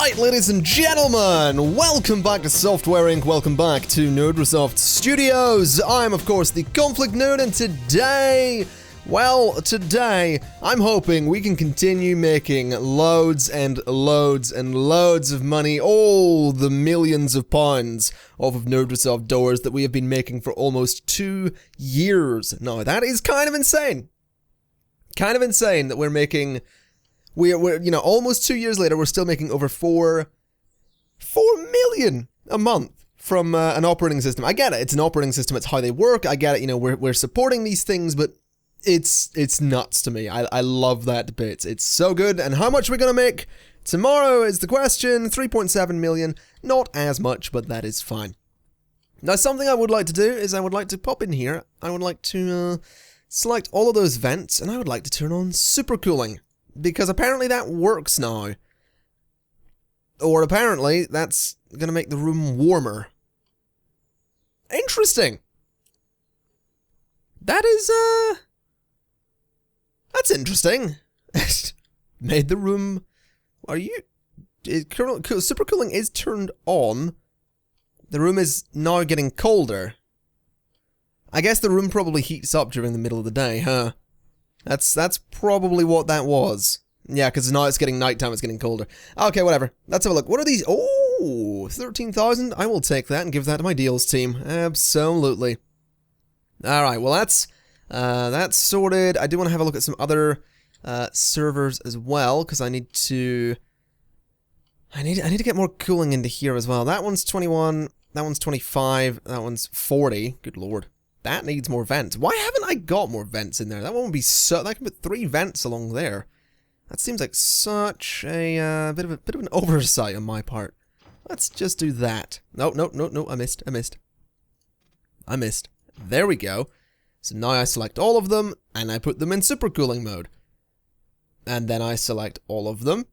Alright, ladies and gentlemen, welcome back to Software Inc., welcome back to Nerdrosoft Studios. I'm, of course, the ConflictNerd, and today, I'm hoping we can continue making loads and loads and loads of money, all the millions of pounds off of Nerdrosoft doors that we have been making for almost 2 years. Now, that is kind of insane. Kind of insane that we're making... We're you know, almost 2 years later, we're still making over 4 million a month from an operating system. I get it, it's an operating system, it's how they work, I get it, you know, we're supporting these things, but it's nuts to me. I love that debate. It's so good, and how much are we gonna make tomorrow is the question. 3.7 million, not as much, but that is fine. Now, something I would like to do is I would like to pop in here, I would like to select all of those vents, and I would like to turn on supercooling. Because apparently that works now. Or apparently that's gonna make the room warmer. Interesting. That is, that's interesting. Made the room... Supercooling is turned on. The room is now getting colder. I guess the room probably heats up during the middle of the day, huh? That's probably what that was. Yeah, because now it's getting nighttime, it's getting colder. Okay, whatever. Let's have a look. What are these? Oh, 13,000? I will take that and give that to my deals team. Absolutely. Alright, well that's sorted. I do want to have a look at some other servers as well, because I need to get more cooling into here as well. That one's 21, that one's 25, that one's 40. Good lord. That needs more vents. Why haven't I got more vents in there? That one would be so... I can put 3 vents along there. That seems like such a bit of an oversight on my part. Let's just do that. No, I missed. There we go. So now I select all of them, and I put them in supercooling mode. And then I select all of them.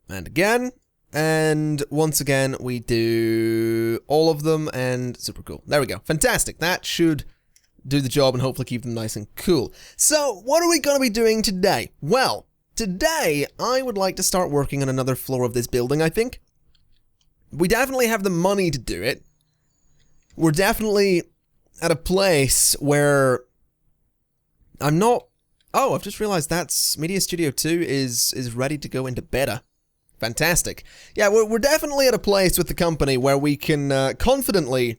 And again... And once again, we do all of them and super cool. There we go. Fantastic. That should do the job and hopefully keep them nice and cool. So, what are we going to be doing today? Well, today, I would like to start working on another floor of this building, I think. We definitely have the money to do it. We're definitely at a place where I'm not... Oh, I've just realized that's Media Studio 2 is ready to go into beta. Fantastic. Yeah, we're definitely at a place with the company where we can confidently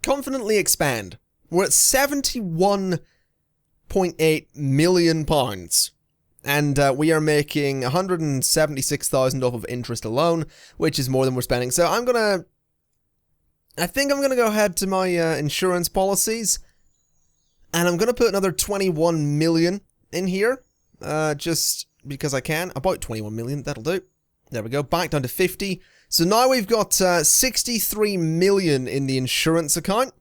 expand. We're at £71.8 million, and we are making 176,000 off of interest alone, which is more than we're spending. So I think I'm gonna go ahead to my insurance policies, and I'm gonna put another 21 million in here, just because I can. About 21 million, that'll do. There we go, back down to 50. So now we've got 63 million in the insurance account.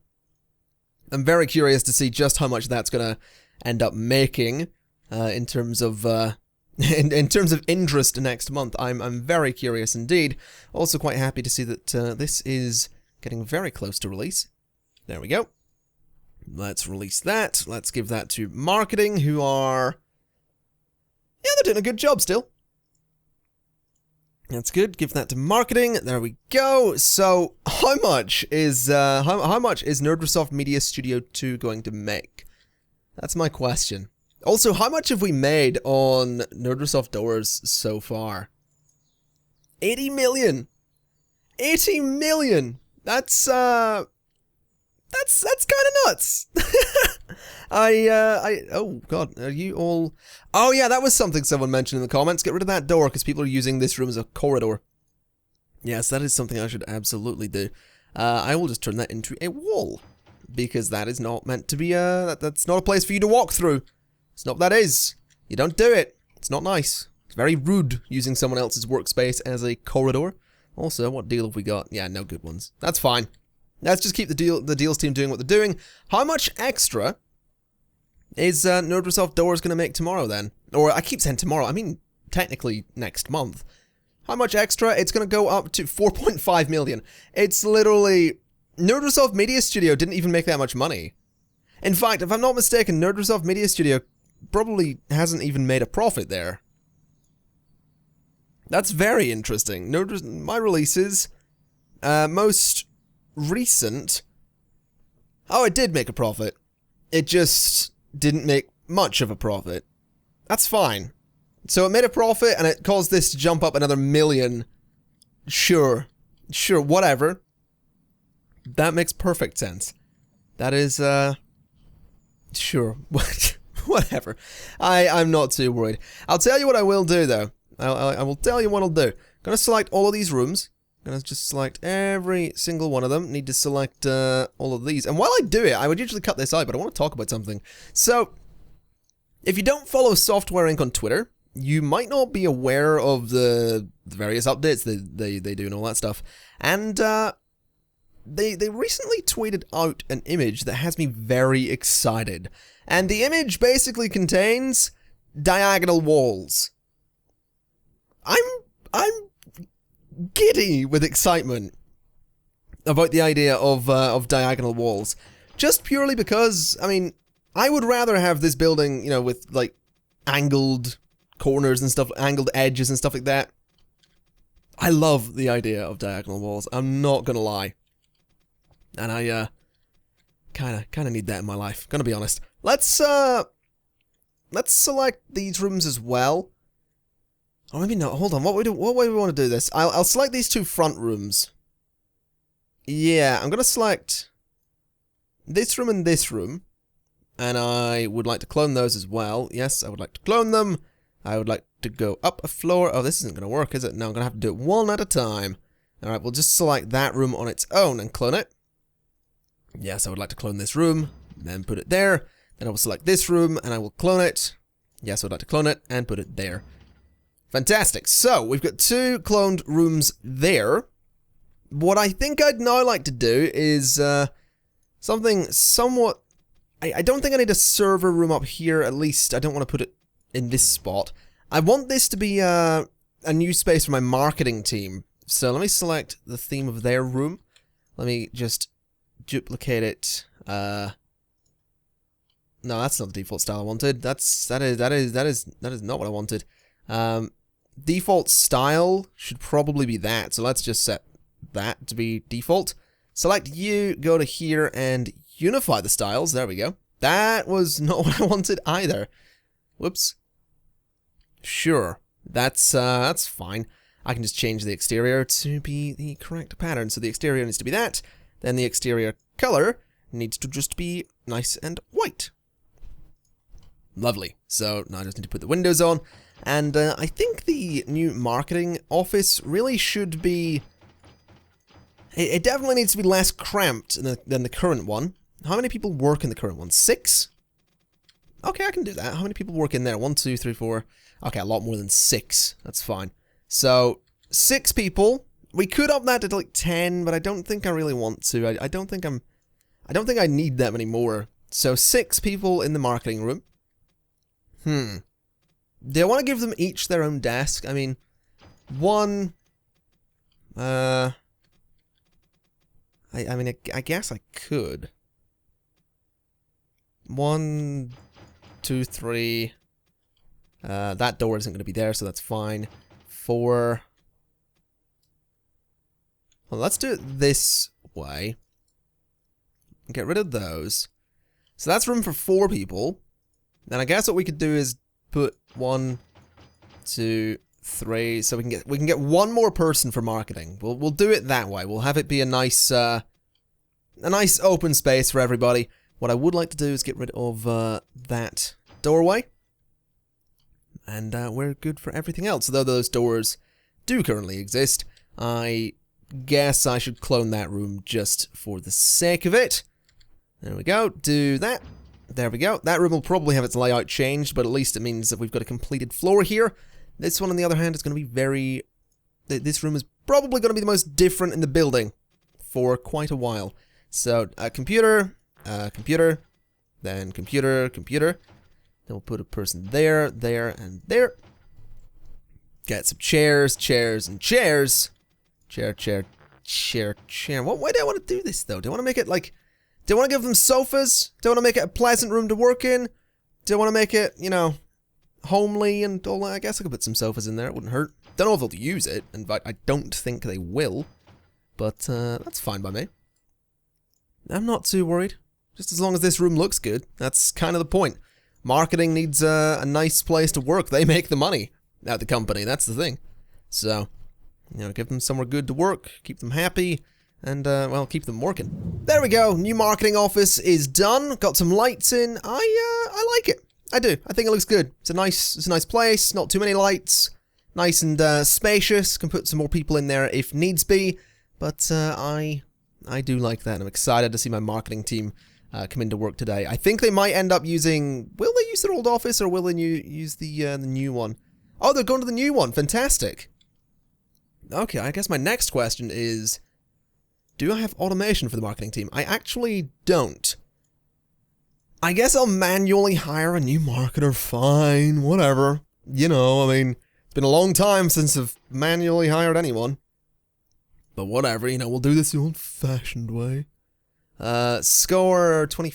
I'm very curious to see just how much that's gonna end up making in terms of in terms of interest next month. I'm very curious indeed. Also quite happy to see that this is getting very close to release. There we go. Let's release that. Let's give that to marketing, who are... Yeah, they're doing a good job still. That's good. Give that to marketing. There we go. So, how much is Nerdrosoft Media Studio 2 going to make? That's my question. Also, how much have we made on Nerdrosoft doors so far? 80 million. 80 million. That's kind of nuts. Oh god, are you all... Oh yeah, that was something someone mentioned in the comments. Get rid of that door, because people are using this room as a corridor. Yes, that is something I should absolutely do. I will just turn that into a wall, because that is not meant to be that's not a place for you to walk through. It's not what that is. You don't do it. It's not nice. It's very rude using someone else's workspace as a corridor. Also, what deal have we got? Yeah, no good ones. That's fine. Let's just keep the deals team doing what they're doing. How much extra is Nerdrosoft doors going to make tomorrow then? Or I keep saying tomorrow, I mean technically next month. How much extra? It's going to go up to 4.5 million. It's literally... Nerdrosoft Media Studio didn't even make that much money. In fact, if I'm not mistaken, Nerdrosoft Media Studio probably hasn't even made a profit there. That's very interesting. My releases, most recent... Oh, it did make a profit. It just didn't make much of a profit. That's fine. So it made a profit, and it caused this to jump up another million. Sure, whatever. That makes perfect sense. That is, sure, whatever. I'm not too worried. I'll tell you what I will do, though. I will tell you what I'll do. I'm gonna select all of these rooms. I'm gonna just select every single one of them. Need to select all of these. And while I do it, I would usually cut this out, but I want to talk about something. So, if you don't follow Software Inc. on Twitter, you might not be aware of the various updates they do and all that stuff. And they recently tweeted out an image that has me very excited. And the image basically contains diagonal walls. I'm giddy with excitement about the idea of diagonal walls. Just purely because, I mean, I would rather have this building, you know, with, like, angled corners and stuff, angled edges and stuff like that. I love the idea of diagonal walls, I'm not gonna lie. And I, kinda need that in my life, gonna be honest. Let's select these rooms as well. Oh, maybe not. Hold on. What way do we want to do this? I'll select these two front rooms. Yeah, I'm gonna select this room and this room, and I would like to clone those as well. Yes, I would like to clone them. I would like to go up a floor. Oh, this isn't gonna work, is it? No, I'm gonna have to do it one at a time. All right, we'll just select that room on its own and clone it. Yes, I would like to clone this room, then put it there. Then I will select this room, and I will clone it. Yes, I would like to clone it, and put it there. Fantastic. So, we've got two cloned rooms there. What I think I'd now like to do is something somewhat... I don't think I need a server room up here, at least I don't want to put it in this spot. I want this to be a new space for my marketing team. So let me select the theme of their room. Let me just duplicate it. No, that's not the default style I wanted. That is not what I wanted. Default style should probably be that. So let's just set that to be default. Select you, go to here and unify the styles. There we go. That was not what I wanted either. Whoops. Sure. That's fine. I can just change the exterior to be the correct pattern. So the exterior needs to be that. Then the exterior color needs to just be nice and white. Lovely. So now I just need to put the windows on. And I think the new marketing office really should be... It definitely needs to be less cramped than the current one. How many people work in the current one? 6? Okay, I can do that. How many people work in there? 1, 2, 3, 4... Okay, a lot more than 6. That's fine. So, 6 people. We could up that to like 10, but I don't think I really want to. I don't think I need that many more. So 6 people in the marketing room. Do I want to give them each their own desk? I mean, one... I guess I could. 1, 2, 3... that door isn't going to be there, so that's fine. 4... Well, let's do it this way. Get rid of those. So that's room for 4 people. Then I guess what we could do is put 1, 2, 3, so we can get one more person for marketing. We'll do it that way. We'll have it be a nice open space for everybody. What I would like to do is get rid of that doorway. And we're good for everything else. Though those doors do currently exist, I guess I should clone that room just for the sake of it. There we go. Do that. There we go. That room will probably have its layout changed, but at least it means that we've got a completed floor here. This one, on the other hand, is going to be very... This room is probably going to be the most different in the building for quite a while. So, computer, computer, then computer, computer. Then we'll put a person there, there, and there. Get some chairs, chairs, and chairs. Chair, chair, chair, chair. What way do I want to do this, though? Do I want to make it like... Do I want to give them sofas? Do I want to make it a pleasant room to work in? Do I want to make it, you know, homely and all that. I guess I could put some sofas in there, it wouldn't hurt. Don't know if they'll use it, and I don't think they will, but that's fine by me. I'm not too worried. Just as long as this room looks good, that's kind of the point. Marketing needs a nice place to work. They make the money at the company, that's the thing. So, you know, give them somewhere good to work, keep them happy, and, well, keep them working. There we go, new marketing office is done. Got some lights in. I like it. I do. I think it looks good. It's a nice place, not too many lights. Nice and spacious. Can put some more people in there if needs be. But I do like that. I'm excited to see my marketing team come into work today. I think they might end up using... Will they use their old office or will they use the new one? Oh, they're going to the new one. Fantastic. Okay, I guess my next question is... Do I have automation for the marketing team? I actually don't. I guess I'll manually hire a new marketer. Fine, whatever. You know, I mean... It's been a long time since I've manually hired anyone. But whatever, you know, we'll do this the old-fashioned way. Score 20...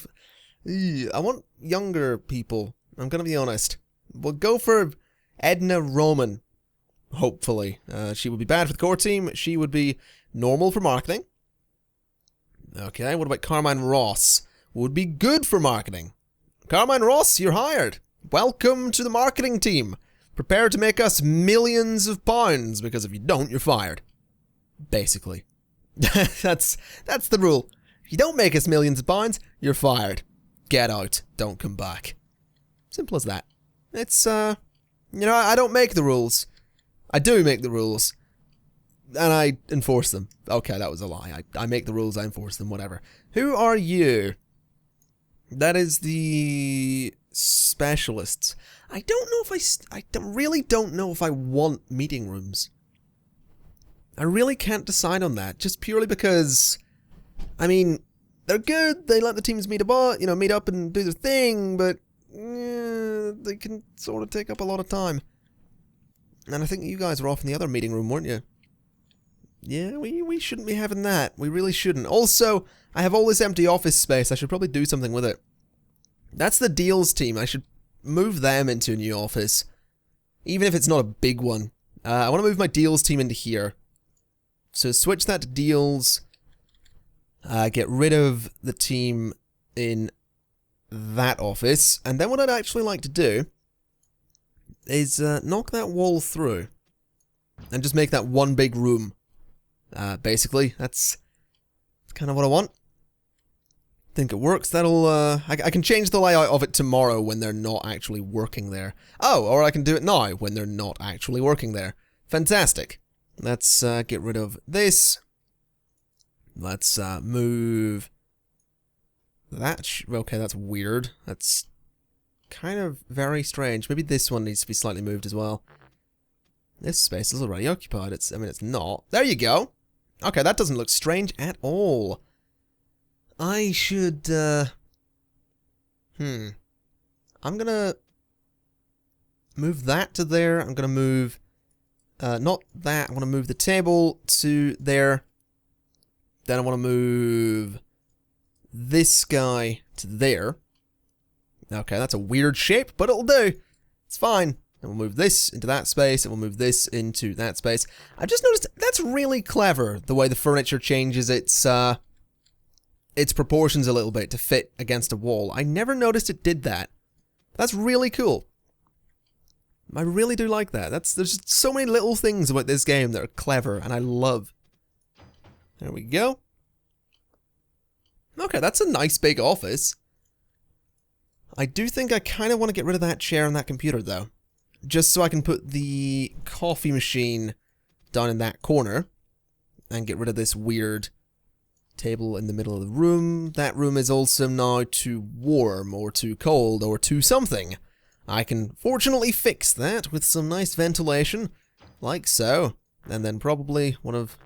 I want younger people. I'm gonna be honest. We'll go for Edna Roman. Hopefully. She would be bad for the core team. She would be normal for marketing. Okay, what about Carmine Ross? Would be good for marketing. Carmine Ross, you're hired. Welcome to the marketing team. Prepare to make us millions of pounds, because if you don't, you're fired. Basically. That's the rule. If you don't make us millions of pounds, you're fired. Get out. Don't come back. Simple as that. It's, you know, I don't make the rules. I do make the rules. And I enforce them. Okay, that was a lie. I make the rules, I enforce them, whatever. Who are you? That is the... specialists. I don't know if I really don't know if I want meeting rooms. I really can't decide on that, just purely because, I mean, they're good, they let the teams meet up and do their thing, but they can sort of take up a lot of time. And I think you guys were off in the other meeting room, weren't you? Yeah, we shouldn't be having that. We really shouldn't. Also, I have all this empty office space, I should probably do something with it. That's the deals team. I should move them into a new office. Even if it's not a big one. I want to move my deals team into here. So switch that to deals. Get rid of the team in that office. And then what I'd actually like to do is knock that wall through. And just make that one big room. Basically, that's kind of what I want. Think it works. That'll, I can change the layout of it tomorrow when they're not actually working there. Oh, or I can do it now when they're not actually working there. Fantastic. Let's get rid of this. Let's move that. Okay, that's weird. That's kind of very strange. Maybe this one needs to be slightly moved as well. This space is already occupied. I mean, it's not. There you go. Okay, that doesn't look strange at all. I should, I'm gonna move that to there. I'm gonna move, not that. I want to move the table to there. Then I want to move this guy to there. Okay, that's a weird shape, but it'll do. It's fine. And we'll move this into that space, and we'll move this into that space. I've just noticed that's really clever, the way the furniture changes its proportions a little bit to fit against a wall. I never noticed it did that. That's really cool. I really do like that. There's just so many little things about this game that are clever and I love. There we go. Okay, that's a nice big office. I do think I kind of want to get rid of that chair and that computer though. Just so I can put the coffee machine down in that corner and get rid of this weird table in the middle of the room. That room is also now too warm or too cold or too something. I can fortunately fix that with some nice ventilation, like so, and then probably one of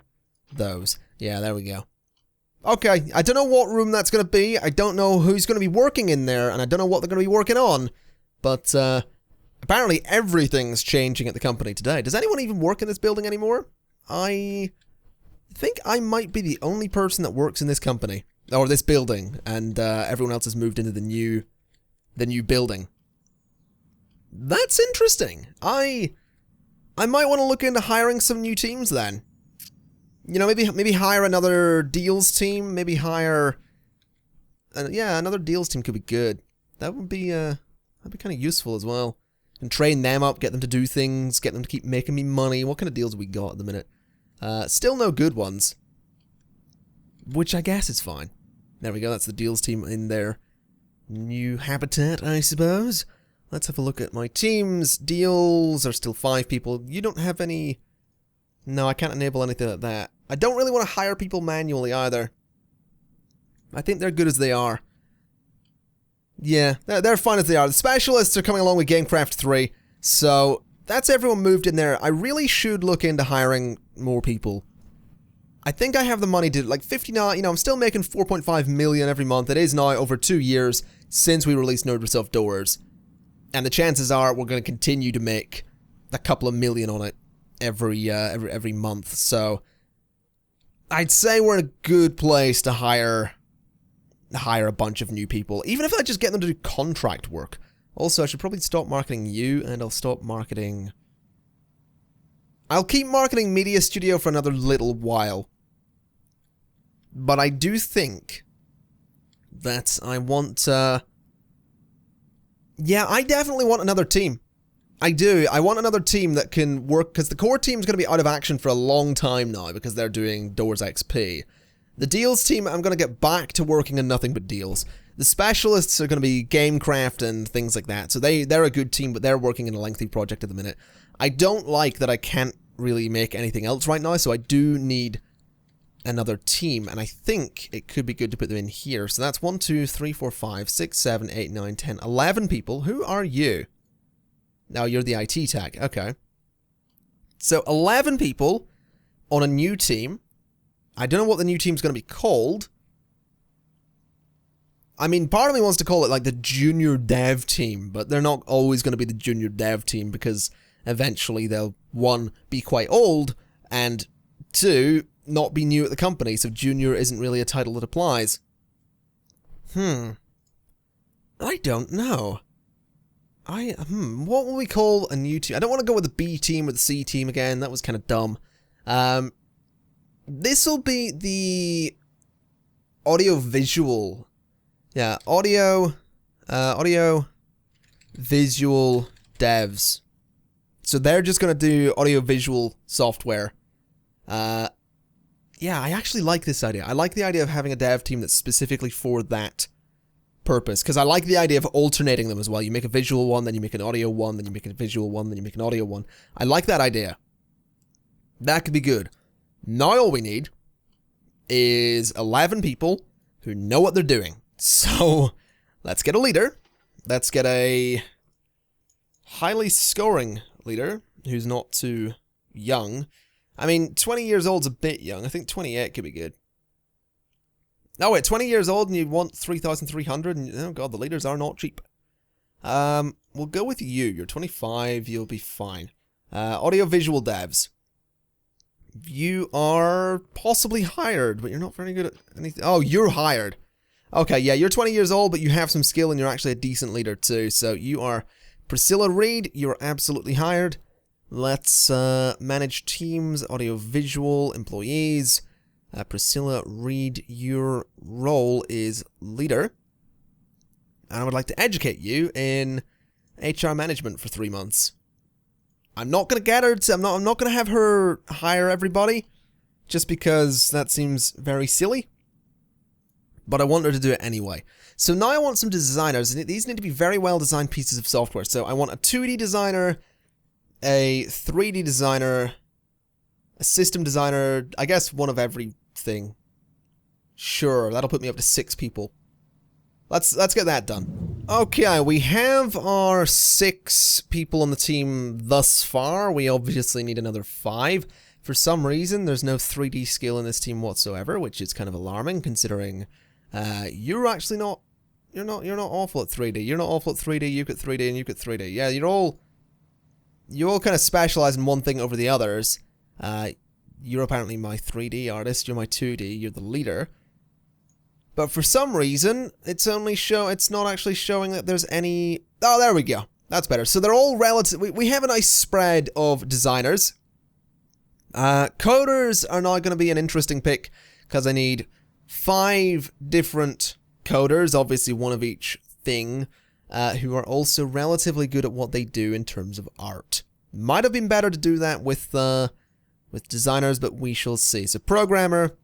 those. Yeah, there we go. Okay, I don't know what room that's going to be, I don't know who's going to be working in there, and I don't know what they're going to be working on, but apparently everything's changing at the company today. Does anyone even work in this building anymore? I think I might be the only person that works in this company, or this building, and everyone else has moved into the new building. That's interesting. I might want to look into hiring some new teams then. You know, maybe hire another deals team. Maybe hire, yeah, another deals team could be good. That'd be kind of useful as well. And train them up, get them to do things, get them to keep making me money. What kind of deals have we got at the minute? Still no good ones, which I guess is fine. There we go. That's the deals team in their new habitat, I suppose. Let's have a look at my teams. Deals are still 5 people. You don't have any... No, I can't enable anything like that. I don't really want to hire people manually either. I think they're good as they are. Yeah, they're fine as they are. The specialists are coming along with Gamecraft 3, so that's everyone moved in there. I really should look into hiring more people. I think I have the money to, like, 59, you know, I'm still making 4.5 million every month. It is now over 2 years since we released Nerdrosoft Doors. And the chances are we're going to continue to make a couple of million on it every month. So I'd say we're in a good place to hire a bunch of new people, even if I just get them to do contract work. Also, I should probably stop marketing you, and I'll stop marketing... I'll keep marketing Media Studio for another little while. But I do think that I want, yeah, I definitely want another team. I do. I want another team that can work, because the core team's going to be out of action for a long time now, because they're doing Doors XP. The deals team, I'm going to get back to working on nothing but deals. The specialists are going to be Gamecraft and things like that, so they're a good team, but they're working in a lengthy project at the minute. I don't like that I can't really make anything else right now, so I do need another team, and I think it could be good to put them in here. So that's 1, 2, 3, 4, 5, 6, 7, 8, 9, 10, 11 people. Who are you? Now you're the IT tag. Okay. So 11 people on a new team. I don't know what the new team's going to be called. I mean, part of me wants to call it like the junior dev team, but they're not always going to be the junior dev team, because eventually they'll, 1, be quite old, and 2, not be new at the company, so junior isn't really a title that applies. I don't know. What will we call a new team? I don't want to go with the B team or the C team again, that was kind of dumb. This'll be the audio-visual. Yeah, audio-visual devs. So they're just going to do audio-visual software. Yeah, I actually like this idea. I like the idea of having a dev team that's specifically for that purpose, because I like the idea of alternating them as well. You make a visual one, then you make an audio one, then you make a visual one, then you make an audio one. I like that idea. That could be good. Now all we need is 11 people who know what they're doing. So, let's get a leader. Let's get a highly scoring leader who's not too young. I mean, 20 years old's a bit young. I think 28 could be good. No, wait, 20 years old and you want 3,300? And, oh god, the leaders are not cheap. We'll go with you. You're 25, you'll be fine. Audio-visual devs. You are possibly hired, but you're not very good at anything. Oh, you're hired. Okay, yeah, you're 20 years old, but you have some skill and you're actually a decent leader too. So you are Priscilla Reed, you're absolutely hired. Let's manage teams, audio-visual, employees. Priscilla Reed, your role is leader. And I would like to educate you in HR management for 3 months. I'm not going to get her to, I'm not going to have her hire everybody, just because that seems very silly. But I want her to do it anyway. So now I want some designers, and these need to be very well designed pieces of software. So I want a 2D designer, a 3D designer, a system designer, I guess one of everything. Sure, that'll put me up to 6 people. Let's get that done. Okay, we have our 6 people on the team thus far. We obviously need another 5. For some reason, there's no 3D skill in this team whatsoever, which is kind of alarming considering you're actually not you're not awful at 3D. You're not awful at 3D, you get 3D, and you get 3D. Yeah, you all kind of specialize in one thing over the others. You're apparently my 3D artist, you're my 2D, you're the leader. But for some reason, it's not actually showing that there's any... Oh, there we go. That's better. So they're all relative. We have a nice spread of designers. Coders are now going to be an interesting pick because I need 5 different coders, obviously one of each thing, who are also relatively good at what they do in terms of art. Might have been better to do that with designers, but we shall see. So programmer,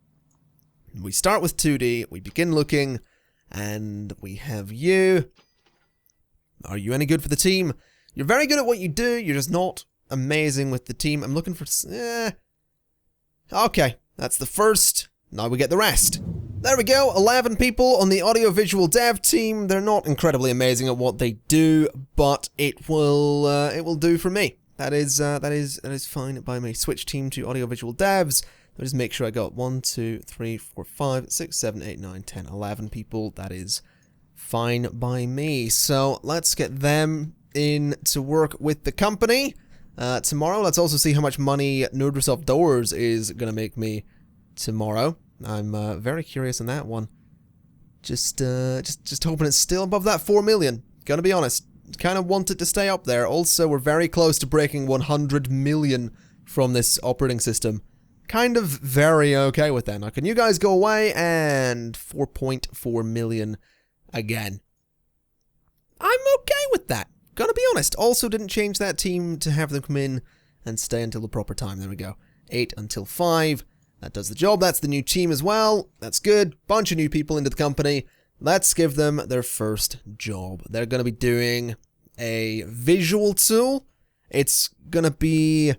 we start with 2D, we begin looking, and we have you. Are you any good for the team? You're very good at what you do, you're just not amazing with the team. I'm looking for... Okay, that's the first. Now we get the rest. There we go, 11 people on the audiovisual dev team. They're not incredibly amazing at what they do, but it will do for me. That is fine by me. Switch team to audiovisual devs. I'll just make sure I got 1, 2, 3, 4, 5, 6, 7, 8, 9, 10, 11 people. That is fine by me. So let's get them in to work with the company. Tomorrow, let's also see how much money Nerdrosoft Doors is going to make me tomorrow. I'm very curious on that one. Just hoping it's still above that 4 million. Gonna be honest. Kind of want it to stay up there. Also, we're very close to breaking 100 million from this operating system. Kind of very okay with that. Now, can you guys go away? And 4.4 million again. I'm okay with that. Gonna be honest. Also, didn't change that team to have them come in and stay until the proper time. There we go. 8 until 5. That does the job. That's the new team as well. That's good. Bunch of new people into the company. Let's give them their first job. They're going to be doing a visual tool. It's going to be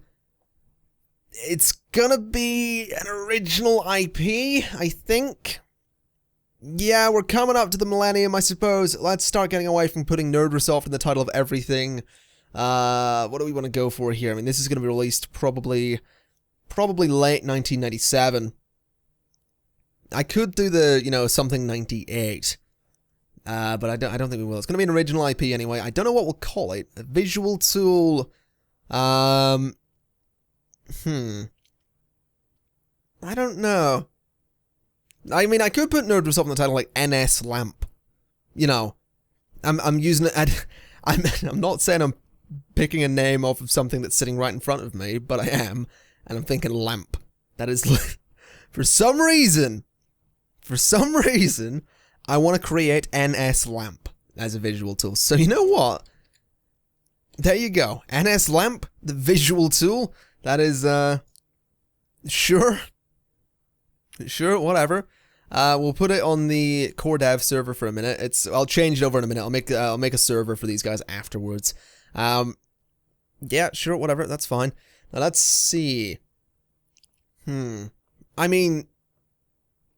an original IP, I think. Yeah, we're coming up to the millennium, I suppose. Let's start getting away from putting Nerdrosoft in the title of everything. What do we want to go for here? I mean, this is going to be released probably late 1997. I could do the, something 98. But I don't think we will. It's going to be an original IP anyway. I don't know what we'll call it. A visual tool. I don't know. I mean, I could put Nerdrosoft in the title like NS Lamp. I'm using it. I'm not saying I'm picking a name off of something that's sitting right in front of me, but I am. And I'm thinking lamp. That is, for some reason, I want to create NS Lamp as a visual tool. So you know what? There you go. NS Lamp, the visual tool. That is, sure, whatever. We'll put it on the core dev server for a minute. I'll change it over in a minute. I'll make a server for these guys afterwards. Yeah, sure, whatever. That's fine. Now, let's see. I mean,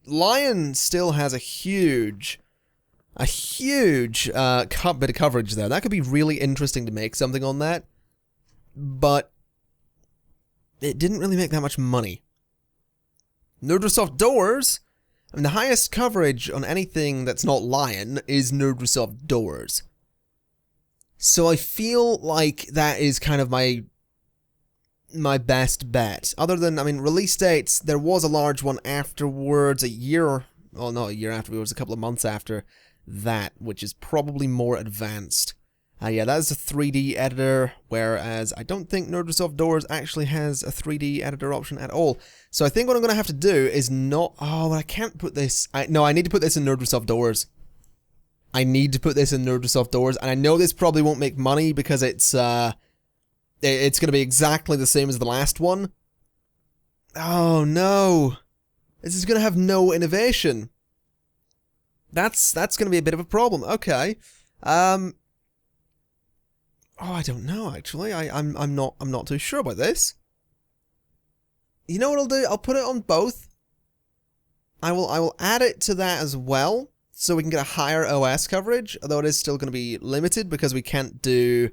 Lion still has a huge bit of coverage there. That could be really interesting to make something on that. But it didn't really make that much money. Nerdrosoft Doors, I mean, the highest coverage on anything that's not Lion is Nerdrosoft Doors. So I feel like that is kind of my best bet. Other than, I mean, release dates, there was a large one afterwards, not a year afterwards, a couple of months after that, which is probably more advanced. Yeah, that is a 3D editor, whereas I don't think Nerdrosoft Doors actually has a 3D editor option at all. So I think what I'm going to have to do is I can't put this, I need to put this in Nerdrosoft Doors. I need to put this in Nerdrosoft Doors, and I know this probably won't make money because it's going to be exactly the same as the last one. Oh no. This is going to have no innovation. That's going to be a bit of a problem. Okay. I don't know actually. I'm not too sure about this. You know what I'll do? I'll put it on both. I will add it to that as well so we can get a higher OS coverage, although it is still going to be limited because we can't do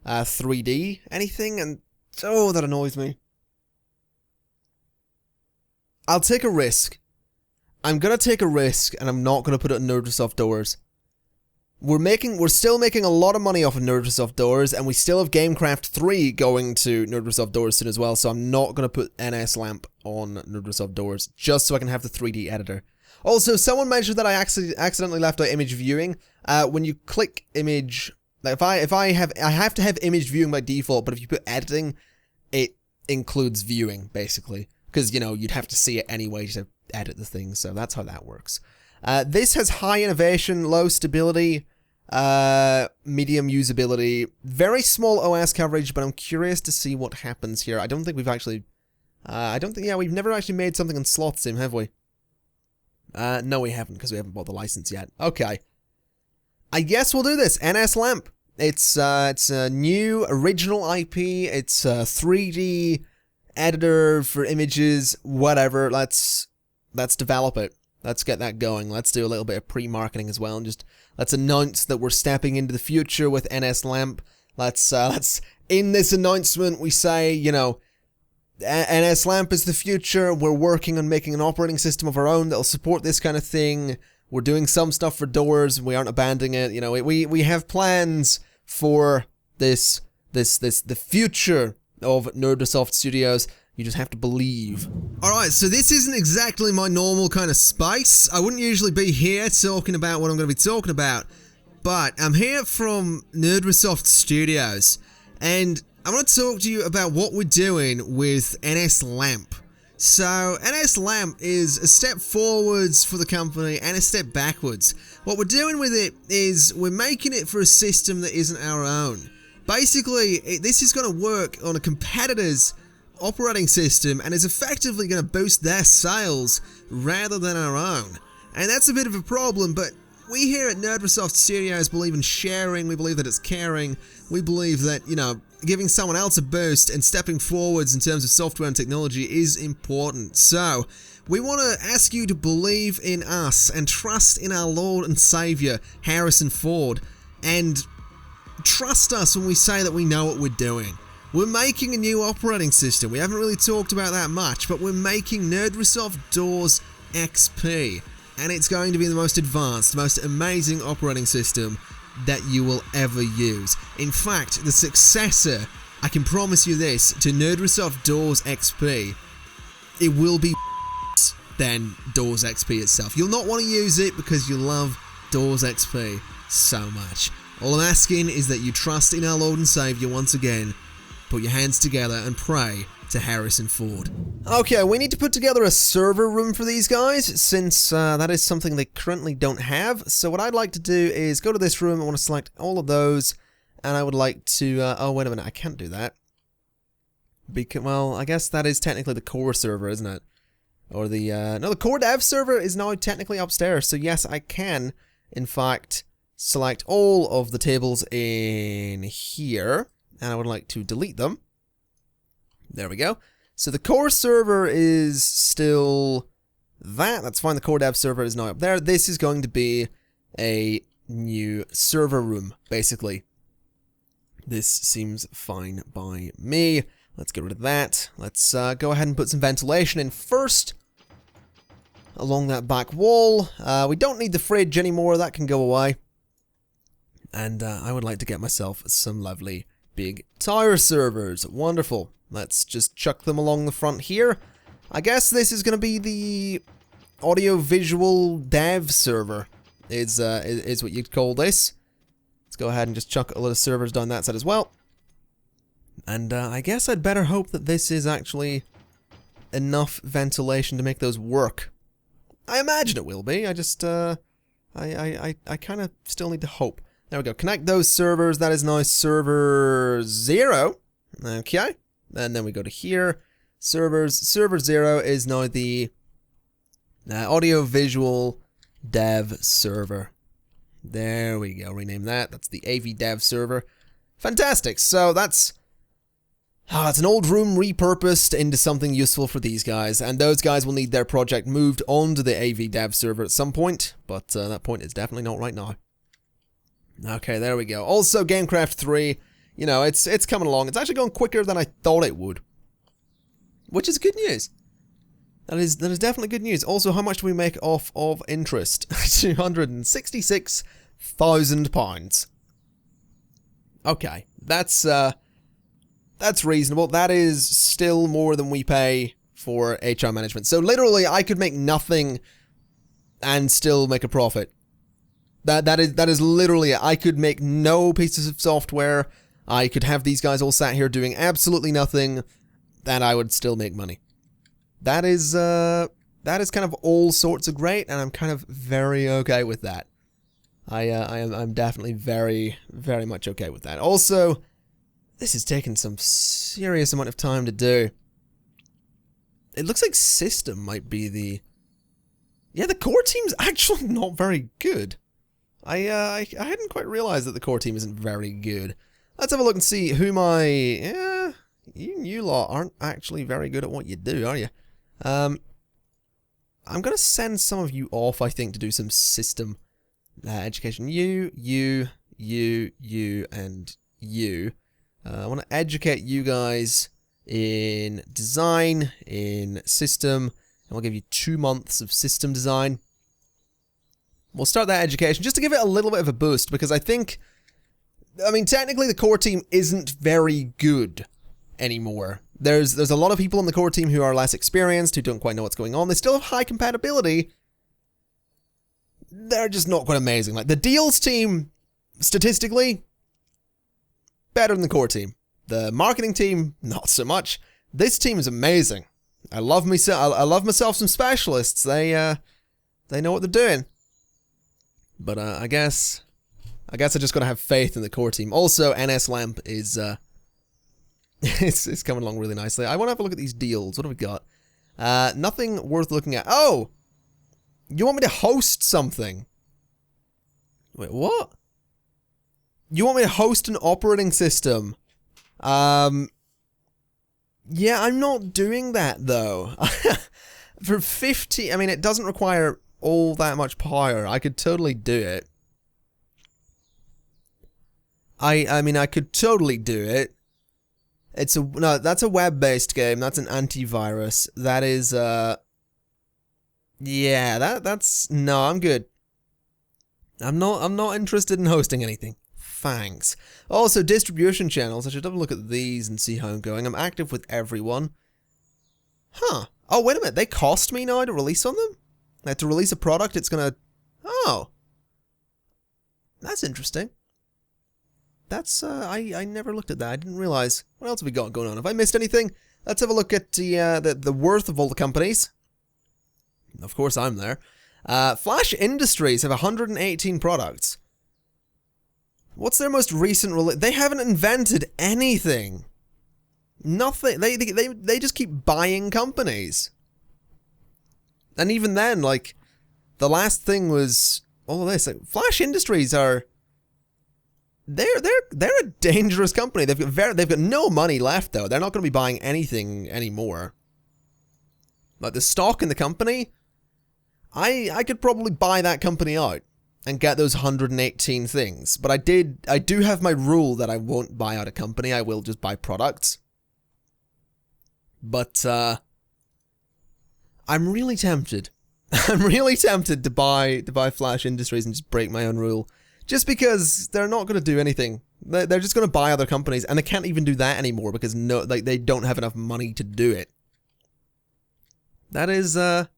3D anything, and that annoys me. I'll take a risk. I'm gonna take a risk, and I'm not gonna put it in Nerdrosoft Doors. We're still making a lot of money off of Nerdrosoft Doors, and we still have Gamecraft 3 going to Nerdrosoft Doors soon as well, so I'm not gonna put NS Lamp on Nerdrosoft Doors, just so I can have the 3D editor. Also, someone mentioned that I accidentally left out image viewing. When you click image Like I have to have image viewing by default, but if you put editing, it includes viewing, basically. Because, you know, you'd have to see it anyway to edit the thing, so that's how that works. This has high innovation, low stability, medium usability, very small OS coverage, but I'm curious to see what happens here. I don't think we've actually... we've never actually made something on Slot Sim, have we? No, we haven't, because we haven't bought the license yet. Okay. I guess we'll do this. NS Lamp. It's a new original IP. It's a 3D editor for images, whatever. Let's develop it. Let's get that going. Let's do a little bit of pre-marketing as well, and just let's announce that we're stepping into the future with NS Lamp. Let's in this announcement we say, you know, NS Lamp is the future. We're working on making an operating system of our own that'll support this kind of thing. We're doing some stuff for doors. We aren't abandoning it. You know, we have plans for the future of Nerdrosoft Studios. You just have to believe. Alright, so this isn't exactly my normal kind of space. I wouldn't usually be here talking about what I'm going to be talking about. But I'm here from Nerdrosoft Studios. And I want to talk to you about what we're doing with NS Lamp. So, NS Lamp is a step forwards for the company and a step backwards. What we're doing with it is we're making it for a system that isn't our own. Basically, this is going to work on a competitor's operating system and is effectively going to boost their sales rather than our own. And that's a bit of a problem, but we here at Nerdrosoft Studios believe in sharing, we believe that it's caring, we believe that, you know, giving someone else a boost and stepping forwards in terms of software and technology is important. So, we want to ask you to believe in us and trust in our Lord and Saviour, Harrison Ford, and trust us when we say that we know what we're doing. We're making a new operating system. We haven't really talked about that much, but we're making Nerdrosoft Doors XP, and it's going to be the most advanced, most amazing operating system that you will ever use. In fact, the successor, I can promise you this, to Nerdrosoft Doors XP, it will be than Doors XP itself. You'll not want to use it because you love Doors XP so much. All I'm asking is that you trust in our Lord and Saviour once again, put your hands together and pray to Harrison Ford. Okay, we need to put together a server room for these guys, since that is something they currently don't have. So what I'd like to do is go to this room, I want to select all of those, and I would like to, oh wait a minute, I can't do that. Because, well, I guess that is technically the core server, isn't it? Or the, no, the core dev server is now technically upstairs, so yes, I can, in fact, select all of the tables in here, and I would like to delete them. There we go. So the core server is still that. That's fine. The core dev server is now up there. This is going to be a new server room, basically. This seems fine by me. Let's get rid of that. Let's go ahead and put some ventilation in first along that back wall. We don't need the fridge anymore. That can go away. And I would like to get myself some lovely big tire servers. Wonderful. Let's just chuck them along the front here. I guess this is going to be the audio-visual dev server, is what you'd call this. Let's go ahead and just chuck a lot of servers down that side as well. And I guess I'd better hope that this is actually enough ventilation to make those work. I imagine it will be. I just, I kind of still need to hope. There we go. Connect those servers. That is now server 0. Okay. And then we go to here. Servers. Server 0 is now the audio-visual dev server. There we go. Rename that. That's the AV dev server. Fantastic. So that's... it's an old room repurposed into something useful for these guys. And those guys will need their project moved onto the AV dev server at some point. But that point is definitely not right now. Okay, there we go. Also, Gamecraft 3, you know, it's coming along. It's actually going quicker than I thought it would. Which is good news. That is definitely good news. Also, how much do we make off of interest? £266,000. Okay, that's reasonable. That is still more than we pay for HR management. So literally, I could make nothing and still make a profit. That is literally it. I could make no pieces of software. I could have these guys all sat here doing absolutely nothing, and I would still make money. That is kind of all sorts of great, and I'm kind of very okay with that. I'm definitely very, very much okay with that. Also, this has taken some serious amount of time to do. It looks like system might be the... Yeah, the core team's actually not very good. I hadn't quite realized that the core team isn't very good. Let's have a look and see who my... Yeah, you lot aren't actually very good at what you do, are you? I'm gonna send some of you off, I think, to do some system education. You, and you. I want to educate you guys in design, in system, and we'll give you 2 months of system design. We'll start that education just to give it a little bit of a boost, because I think, I mean, technically the core team isn't very good anymore. There's a lot of people on the core team who are less experienced, who don't quite know what's going on. They still have high compatibility. They're just not quite amazing. Like, the deals team, statistically, better than the core team. The marketing team, not so much. This team is amazing. I love myself some specialists. They know what they're doing. But I guess I just gotta have faith in the core team. Also, NS Lamp is it's coming along really nicely. I want to have a look at these deals. What have we got? Nothing worth looking at. Oh, you want me to host something? Wait, what? You want me to host an operating system? Yeah, I'm not doing that though. For 50, I mean, it doesn't require all that much power. I could totally do it. I mean, I could totally do it. No, that's a web-based game. That's an antivirus. That is, yeah, that's, no, I'm good. I'm not interested in hosting anything. Thanks. Also, distribution channels. I should have a look at these and see how I'm going. I'm active with everyone. Huh. Oh, wait a minute. They cost me now to release on them? Like, to release a product, it's gonna... Oh. That's interesting. That's, I never looked at that. I didn't realize. What else have we got going on? Have I missed anything? Let's have a look at the worth of all the companies. Of course, I'm there. Flash Industries have 118 products. What's their most recent release? They haven't invented anything. Nothing. They just keep buying companies. And even then, like, the last thing was all of this. Like, Flash Industries are... They're a dangerous company. They've got no money left though. They're not going to be buying anything anymore. Like, the stock in the company, I could probably buy that company out and get those 118 things. But I do have my rule that I won't buy out a company. I will just buy products. But I'm really tempted. I'm really tempted to buy Flash Industries and just break my own rule. Just because they're not going to do anything. They're just going to buy other companies, and they can't even do that anymore because they don't have enough money to do it. That is, that's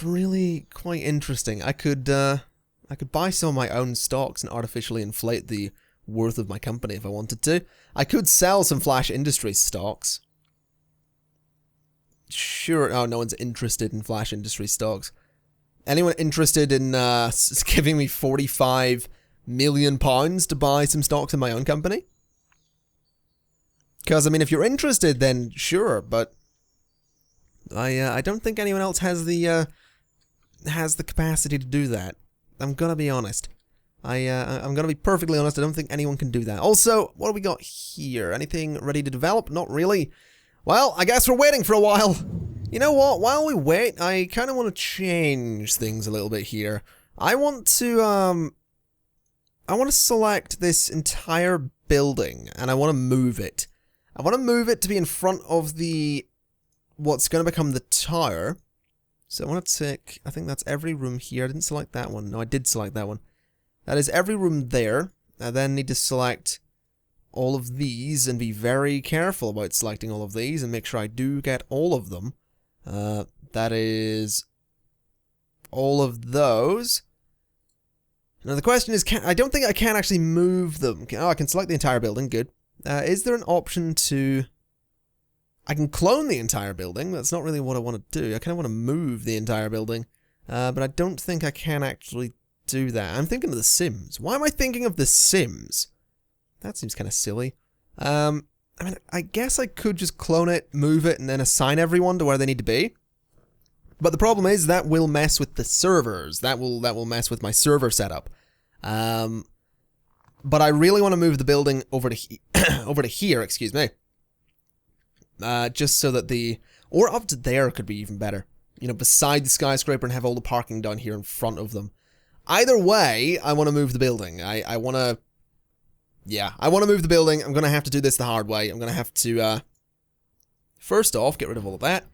really quite interesting. I could buy some of my own stocks and artificially inflate the worth of my company if I wanted to. I could sell some Flash Industries stocks. Sure. Oh, no one's interested in Flash Industries stocks. Anyone interested in giving me £45 million to buy some stocks in my own company? Because, I mean, if you're interested, then sure, but I don't think anyone else has the capacity to do that. I'm gonna be honest. I'm gonna be perfectly honest, I don't think anyone can do that. Also, what do we got here? Anything ready to develop? Not really. Well, I guess we're waiting for a while. You know what? While we wait, I kind of want to change things a little bit here. I want to select this entire building, and I want to move it. I want to move it to be in front of what's going to become the tower. So I want to take, I think that's every room here. I didn't select that one. No, I did select that one. That is every room there. I then need to select all of these and be very careful about selecting all of these and make sure I do get all of them. That is all of those. Now the question is, I don't think I can actually move them. Oh, I can select the entire building, good. Is there an option to... I can clone the entire building, that's not really what I want to do. I kind of want to move the entire building, but I don't think I can actually do that. I'm thinking of The Sims. Why am I thinking of The Sims? That seems kind of silly. I mean, I guess I could just clone it, move it, and then assign everyone to where they need to be. But the problem is that will mess with the servers. That will mess with my server setup. But I really want to move the building over to here, excuse me. Just so that or up to there could be even better. You know, beside the skyscraper and have all the parking down here in front of them. Either way, I want to move the building. I want to... Yeah, I want to move the building. I'm going to have to do this the hard way. I'm going to have to, first off, get rid of all of that.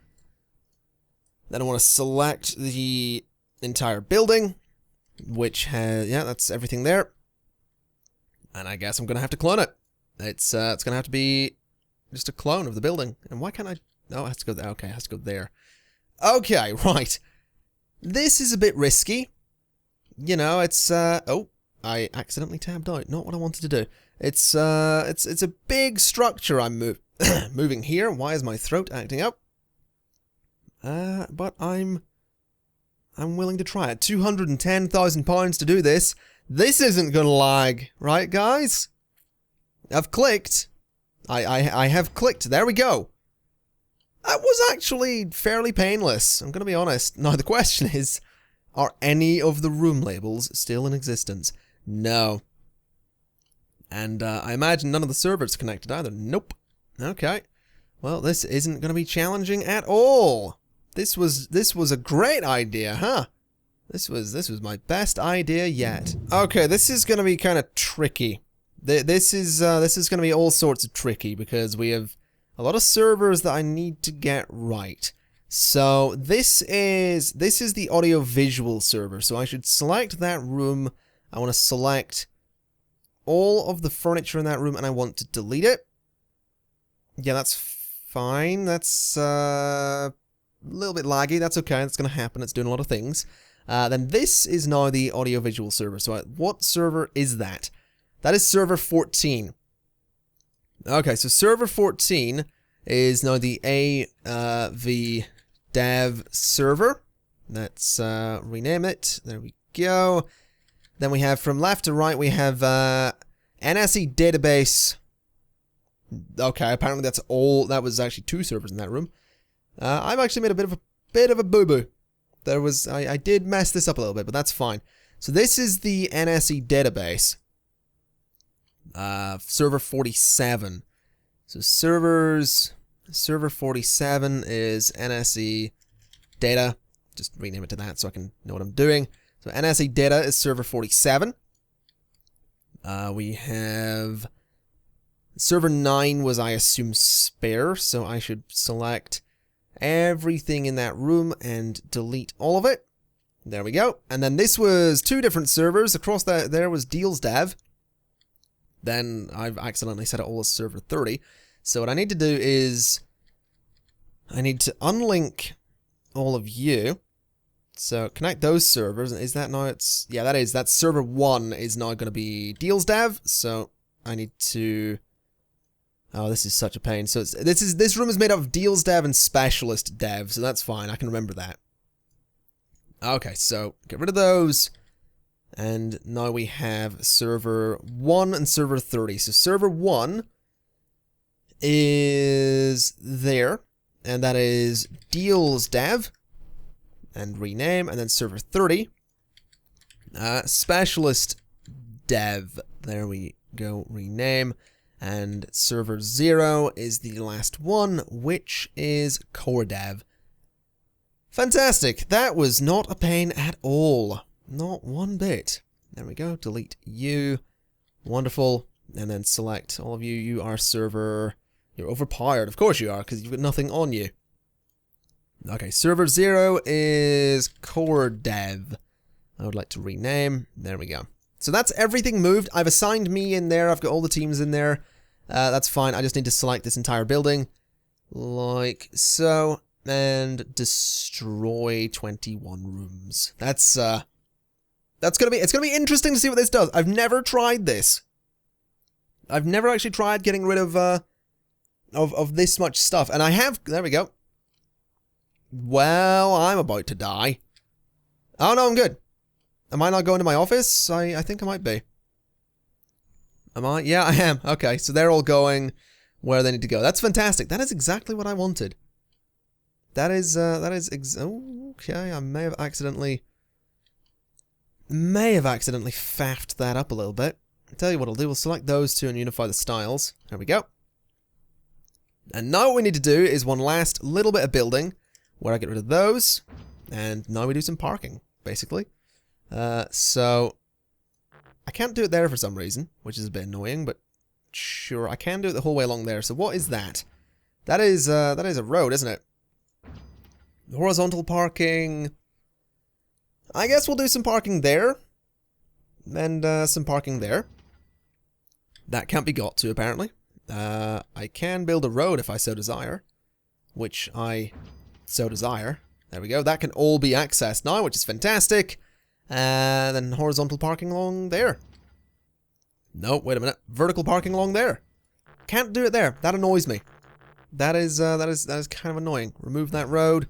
Then I want to select the entire building, which has, yeah, that's everything there. And I guess I'm going to have to clone it. It's going to have to be just a clone of the building. And why can't I, no, it has to go there. Okay, it has to go there. Okay, right. This is a bit risky. You know, it's, oh, I accidentally tabbed out. Not what I wanted to do. It's a big structure I'm moving here. Why is my throat acting up? But I'm willing to try it. £210,000 to do this. This isn't gonna lag, right, guys? I've clicked. I have clicked. There we go. That was actually fairly painless. I'm gonna be honest. Now the question is, are any of the room labels still in existence? No. And I imagine none of the servers connected either. Nope. Okay. Well, this isn't gonna be challenging at all. This was a great idea, huh? This was my best idea yet. Okay, this is gonna be kind of tricky. This is gonna be all sorts of tricky because we have a lot of servers that I need to get right. So this is the audio-visual server. So I should select that room. I want to select all of the furniture in that room, and I want to delete it. Yeah, that's fine. That's a little bit laggy. That's okay. That's going to happen. It's doing a lot of things. Then this is now the audio-visual server. So what server is that? That is server 14. Okay, so server 14 is now the AV dev server. Let's rename it. There we go. Then we have from left to right, we have NSE database. Okay, apparently that's all. That was actually 2 servers in that room. I've actually made a bit of a boo-boo. There was I did mess this up a little bit, but that's fine. So this is the NSE database. Server 47. So server 47 is NSE data. Just rename it to that so I can know what I'm doing. So NSE data is server 47. We have server 9 was, I assume, spare, so I should select everything in that room and delete all of it. There we go. And then this was 2 different servers. Across there was Deals Dev. Then I've accidentally set it all as server 30. So what I need to do is I need to unlink all of you. So connect those servers. Is that now it's... Yeah, that is. That's server 1 is now going to be Deals Dev. So I need to... Oh, this is such a pain. So this room is made up of Deals Dev and Specialist Dev. So that's fine. I can remember that. Okay, so get rid of those. And now we have server 1 and server 30. So server 1 is there. And that is Deals Dev. And rename. And then server 30. Specialist Dev. There we go. Rename. And server 0 is the last one, which is Core Dev. Fantastic. That was not a pain at all. Not one bit. There we go. Delete you. Wonderful. And then select all of you. You are server... You're overpowered. Of course you are, because you've got nothing on you. Okay, server 0 is Core Dev. I would like to rename. There we go. So that's everything moved. I've assigned me in there. I've got all the teams in there. That's fine. I just need to select this entire building. Like so. And destroy 21 rooms. That's It's gonna be interesting to see what this does. I've never tried this. I've never actually tried getting rid of this much stuff. And I have, there we go. Well, I'm about to die. Oh no, I'm good. Am I not going to my office? I think I might be. Am I? Yeah, I am. Okay, so they're all going where they need to go. That's fantastic. That is exactly what I wanted. That is okay, I may have accidentally faffed that up a little bit. I'll tell you what I'll do. We'll select those two and unify the styles. There we go. And now what we need to do is one last little bit of building where I get rid of those. And now we do some parking, basically. So I can't do it there for some reason, which is a bit annoying, but sure, I can do it the whole way along there. So what is that? That is a road, isn't it? Horizontal parking. I guess we'll do some parking there. And some parking there. That can't be got to, apparently. I can build a road if I so desire. Which I so desire. There we go. That can all be accessed now, which is fantastic. Then horizontal parking along there. No, wait a minute. Vertical parking along there. Can't do it there. That annoys me. That is kind of annoying. Remove that road.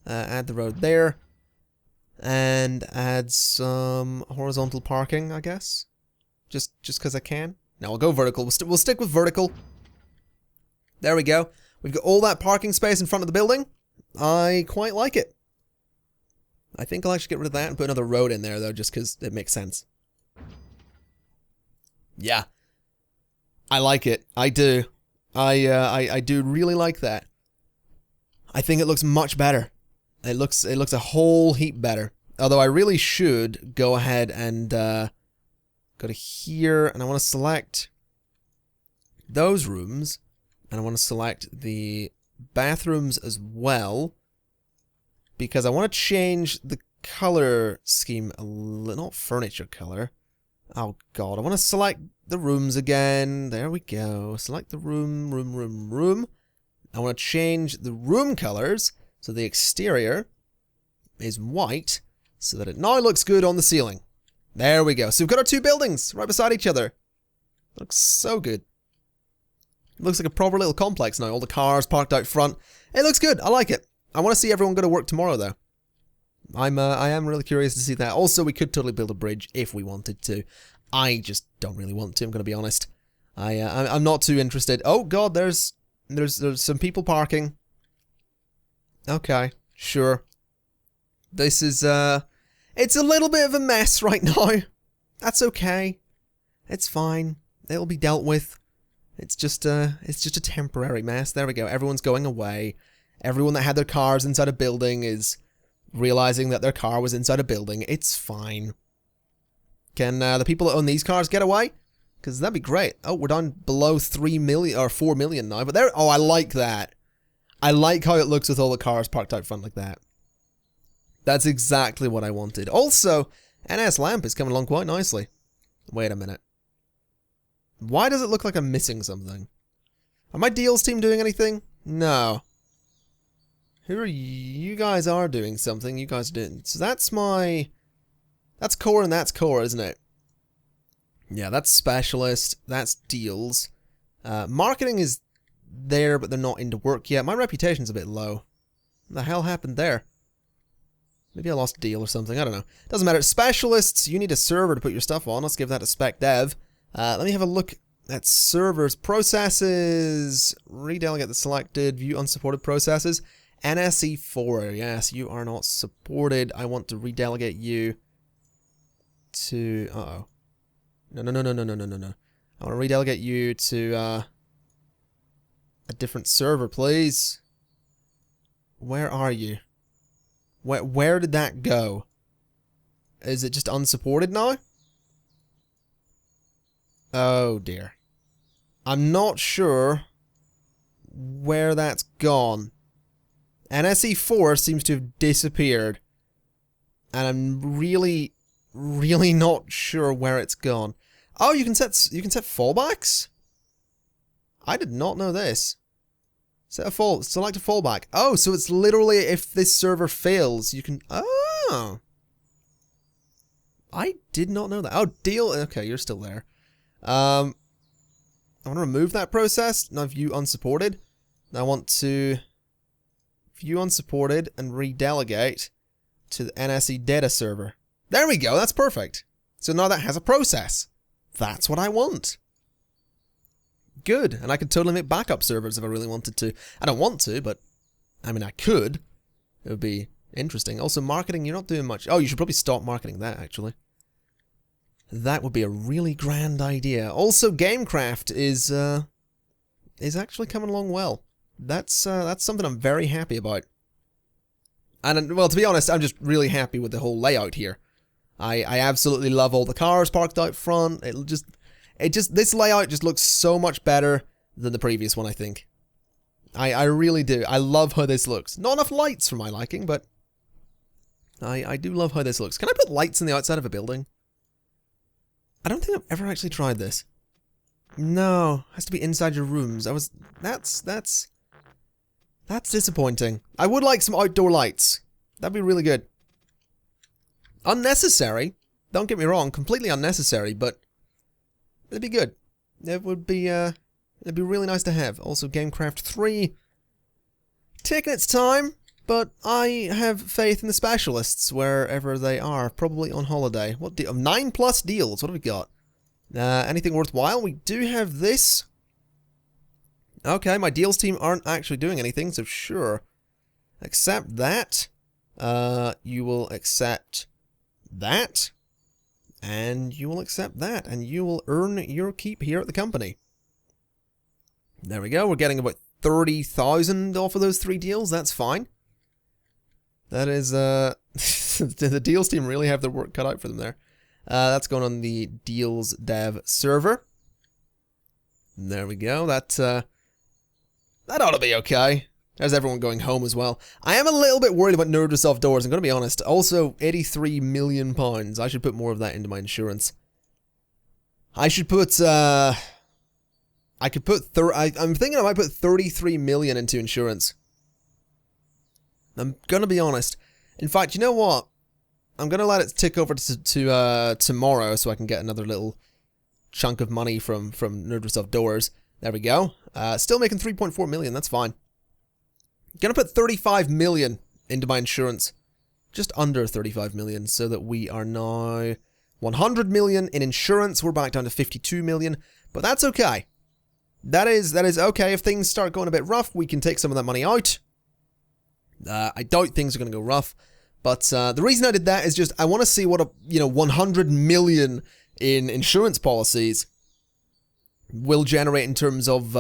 Add the road there. And add some horizontal parking, I guess. Just because I can. No, I'll go vertical. We'll stick with vertical. There we go. We've got all that parking space in front of the building. I quite like it. I think I'll actually get rid of that and put another road in there, though, just because it makes sense. Yeah. I like it. I do. I do really like that. I think it looks much better. It looks a whole heap better. Although I really should go ahead and go to here, and I want to select those rooms, and I want to select the bathrooms as well, because I want to change the color scheme a little, not furniture color. Oh god, I want to select the rooms again. There we go. Select the room. I want to change the room colors so the exterior is white so that it now looks good on the ceiling. There we go. So we've got our two buildings right beside each other. Looks so good. It looks like a proper little complex now. All the cars parked out front. It looks good. I like it. I want to see everyone go to work tomorrow, though. I am really curious to see that. Also, we could totally build a bridge if we wanted to. I just don't really want to, I'm going to be honest. I'm not too interested. Oh, God, there's some people parking. Okay, sure. This is, it's a little bit of a mess right now. That's okay. It's fine. It'll be dealt with. It's just a temporary mess. There we go. Everyone's going away. Everyone that had their cars inside a building is realizing that their car was inside a building. It's fine. Can the people that own these cars get away? Because that'd be great. Oh, we're down below 3 million or 4 million now. But there. Oh, I like that. I like how it looks with all the cars parked out front like that. That's exactly what I wanted. Also, NS Lamp is coming along quite nicely. Wait a minute. Why does it look like I'm missing something? Are my deals team doing anything? No. Who are you? You guys are doing something. You guys are doing... So that's my... That's core and that's core, isn't it? Yeah, that's specialist. That's deals. Marketing is there, but they're not into work yet. My reputation's a bit low. What the hell happened there? Maybe I lost a deal or something. I don't know. Doesn't matter. Specialists, you need a server to put your stuff on. Let's give that to spec dev. Let me have a look at servers. Processes. Redelegate the selected. View unsupported processes. NSE4. Yes, you are not supported. I want to redelegate you to... Uh-oh. No. I want to redelegate you to a different server, please. Where are you? Where did that go? Is it just unsupported now? Oh dear. I'm not sure where that's gone. NSE4 seems to have disappeared. And I'm really not sure where it's gone. Oh, you can set fallbacks? I did not know this. Select a fallback. Oh, so it's literally if this server fails, you can... Oh! I did not know that. Oh, deal. Okay, you're still there. I want to remove that process. Now view unsupported. I want to view unsupported and redelegate to the NSE data server. There we go. That's perfect. So now that has a process. That's what I want. Good. And I could totally make backup servers if I really wanted to. I don't want to, but I mean, I could. It would be interesting. Also, marketing, you're not doing much. Oh, you should probably stop marketing that, actually. That would be a really grand idea. Also, Gamecraft is actually coming along well. That's something I'm very happy about. And, well, to be honest, I'm just really happy with the whole layout here. I absolutely love all the cars parked out front. This layout just looks so much better than the previous one, I think. I really do. I love how this looks. Not enough lights for my liking, but I do love how this looks. Can I put lights on the outside of a building? I don't think I've ever actually tried this. No, it has to be inside your rooms. That's disappointing. I would like some outdoor lights. That'd be really good. Unnecessary. Don't get me wrong, completely unnecessary, but it'd be good. It would be it'd be really nice to have. Also, Gamecraft 3 taking its time, but I have faith in the specialists wherever they are, probably on holiday. What deal? 9+ deals. What have we got? Anything worthwhile? We do have this. Okay, my deals team aren't actually doing anything, so sure. Accept that. You will accept that. And you will accept that. And you will earn your keep here at the company. There we go. We're getting about 30,000 off of those 3 deals. That's fine. That is, the deals team really have their work cut out for them there. That's going on the deals dev server. There we go. That ought to be okay. There's everyone going home as well. I am a little bit worried about Nerdrosoft Doors, I'm going to be honest. Also, £83 million. I should put more of that into my insurance. I should put, I'm thinking I might put 33 million into insurance. I'm going to be honest. In fact, you know what? I'm going to let it tick over to tomorrow so I can get another little chunk of money from Nerdrosoft Doors. There we go. Still making 3.4 million, that's fine. Gonna put 35 million into my insurance. Just under 35 million, so that we are now 100 million in insurance. We're back down to 52 million, but that's okay. That is okay. If things start going a bit rough, we can take some of that money out. I doubt things are gonna go rough, but the reason I did that is just I want to see what 100 million in insurance policies will generate in terms of.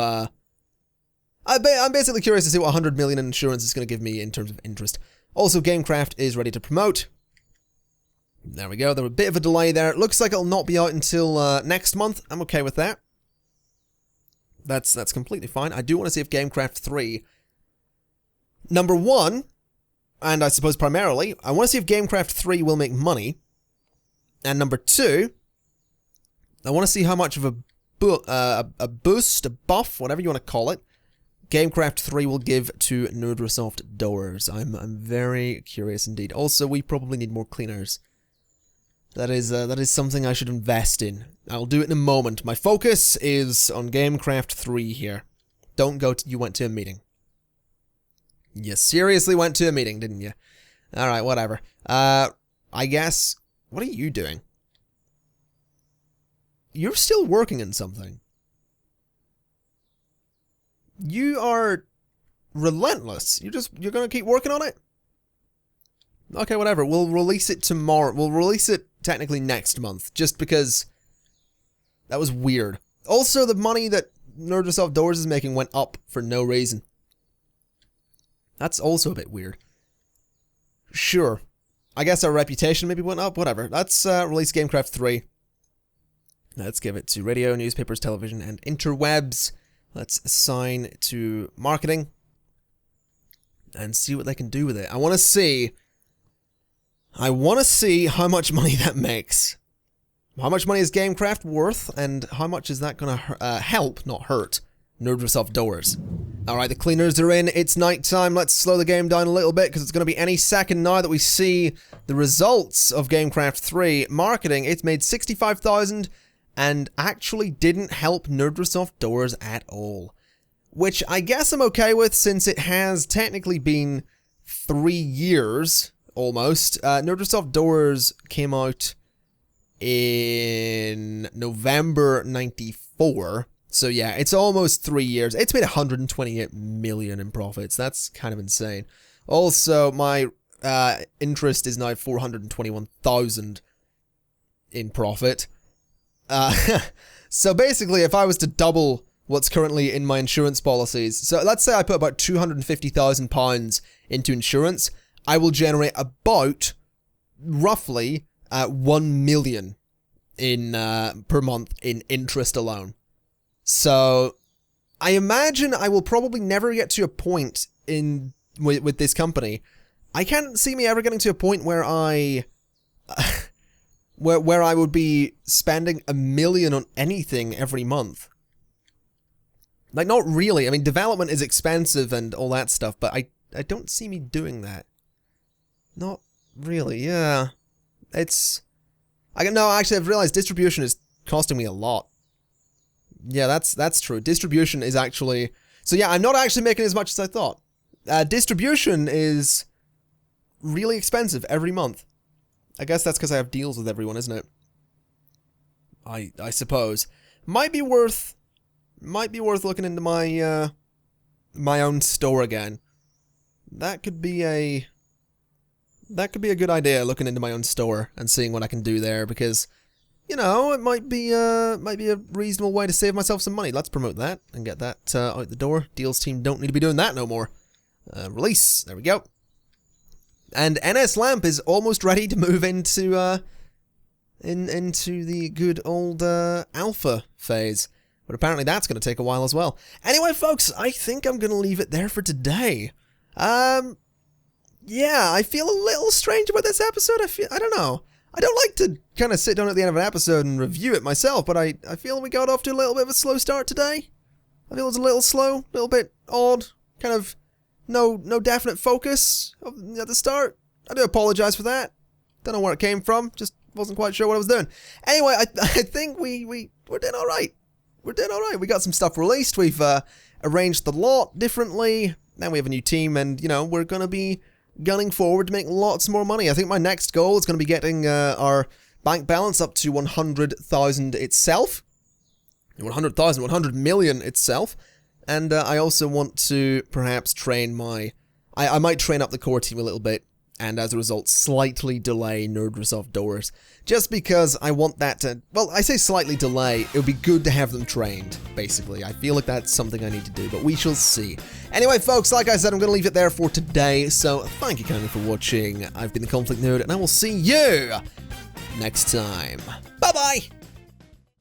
I'm basically curious to see what 100 million in insurance is going to give me in terms of interest. Also, Gamecraft is ready to promote. There we go. There was a bit of a delay there. It looks like it'll not be out until next month. I'm okay with that. That's completely fine. I do want to see if Gamecraft 3, number one, and I suppose primarily, I want to see if Gamecraft 3 will make money. And number two, I want to see how much of a boost, a buff, whatever you want to call it, Gamecraft 3 will give to Nerdrosoft Doors. I'm very curious indeed. Also, we probably need more cleaners. That is something I should invest in. I'll do it in a moment. My focus is on Gamecraft 3 here. Don't go to... You went to a meeting. You seriously went to a meeting, didn't you? Alright, whatever. I guess... What are you doing? You're still working on something. You are relentless. You're gonna keep working on it? Okay, whatever. We'll release it tomorrow. We'll release it technically next month, just because that was weird. Also, the money that Nerdrosoft Doors is making went up for no reason. That's also a bit weird. Sure. I guess our reputation maybe went up. Whatever. Let's release Gamecraft 3. Let's give it to radio, newspapers, television, and interwebs. Let's assign to marketing and see what they can do with it. I want to see how much money that makes. How much money is Gamecraft worth, and how much is that going to help, not hurt, Nerdrosoft Doors? Alright, the cleaners are in. It's nighttime. Let's slow the game down a little bit because it's going to be any second now that we see the results of Gamecraft 3. Marketing, it's made 65,000 and actually didn't help Nerdrosoft Doors at all. Which I guess I'm okay with since it has technically been 3 years, almost. Nerdrosoft Doors came out in November 94. So yeah, it's almost 3 years. It's made 128 million in profits. That's kind of insane. Also, my interest is now 421,000 in profit. So basically, if I was to double what's currently in my insurance policies, so let's say I put about £250,000 into insurance, I will generate about, roughly, 1 million in per month in interest alone. So, I imagine I will probably never get to a point with this company. I can't see me ever getting to a point where I where I would be spending 1 million on anything every month. Like, not really. I mean, development is expensive and all that stuff, but I don't see me doing that. Not really. Yeah, no, actually, I've realized distribution is costing me a lot. Yeah, that's true. Distribution is actually... So yeah, I'm not actually making as much as I thought. Distribution is really expensive every month. I guess that's because I have deals with everyone, isn't it? I suppose. Might be worth looking into my my own store again. That could be a good idea, looking into my own store and seeing what I can do there, because... You know, it might be a reasonable way to save myself some money. Let's promote that and get that out the door. Deals team don't need to be doing that no more. Release. There we go. And NS Lamp is almost ready to move into into the good old alpha phase. But apparently that's going to take a while as well. Anyway, folks, I think I'm going to leave it there for today. Yeah, I feel a little strange about this episode. I don't know. I don't like to kind of sit down at the end of an episode and review it myself, but I feel we got off to a little bit of a slow start today. I feel it was a little slow, a little bit odd, kind of no definite focus at the start. I do apologize for that. Don't know where it came from, just wasn't quite sure what I was doing. Anyway, I think we're doing alright. We're doing alright. We got some stuff released, we've arranged the lot differently, now we have a new team, and, you know, we're going to be gunning forward to make lots more money. I think my next goal is going to be getting our bank balance up to 100,000 itself. 100 million itself. And I also want to perhaps train my... I might train up the core team a little bit, and as a result slightly delay Nerdrosoft Doors. Just because I want that to... Well, I say slightly delay, it would be good to have them trained, basically. I feel like that's something I need to do, but we shall see. Anyway, folks, like I said, I'm going to leave it there for today, so thank you kindly for watching. I've been the Conflict Nerd, and I will see you next time. Bye-bye!